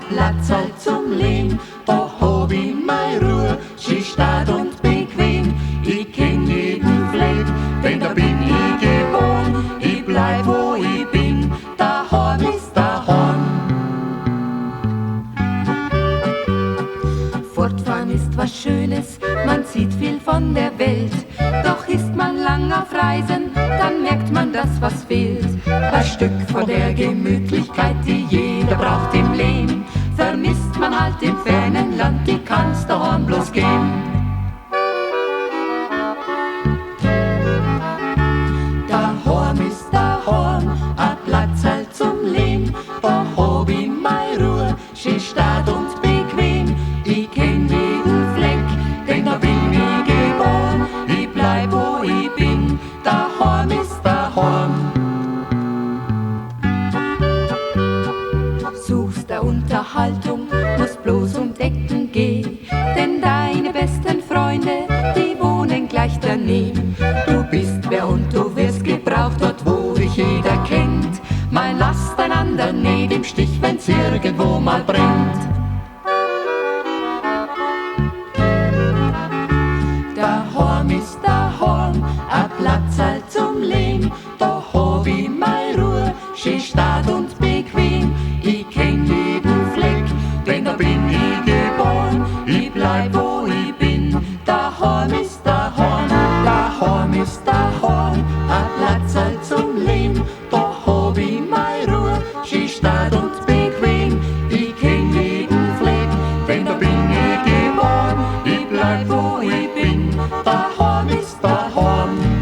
Platz halt zum Leben, da hab ich meine Ruhe, schön statt und bequem. Ich kenn jeden Fleck, denn da bin ich gewohnt. Ich bleib wo ich bin, daheim ist daheim. Fortfahren ist was Schönes, man sieht viel von der Welt. Doch ist man lang auf Reisen, dann merkt man das, was fehlt. Ein Stück von der Gemütlichkeit, die jeder braucht im Leben, vermisst man halt im fernen Land, die kann's daheim bloß gehen. Daheim ist daheim, ein Platz halt zum Leben, da hab ich meine Ruhe, schön statt und bequem. Ich kenn jeden Fleck, denn da bin ich geboren. Ich bleib wo ich bin, daheim ist daheim. Suchst der Unterhaltung, musst bloß um Decken gehen, denn deine besten Freunde, die wohnen gleich daneben. Du bist wer und du wirst gebraucht, dort wo dich jeder kennt. Mein lasst einander nicht im Stich, wenn's irgendwo mal brennt. Daheim ist daheim, ein Platz halt zum Leben, da hab ich meine Ruhe, schön statt und bequem. Ich kenn jeden Fleck, denn da bin ich geboren. Ich bleib wo ich bin, daheim ist daheim. Daheim ist daheim, ein Platz halt zum Leben, da hab ich meine Ruhe, schön statt und bequem. Ich kenn jeden Fleck, denn da bin ich geboren. Ich bleib wo ich bin, daheim ist daheim.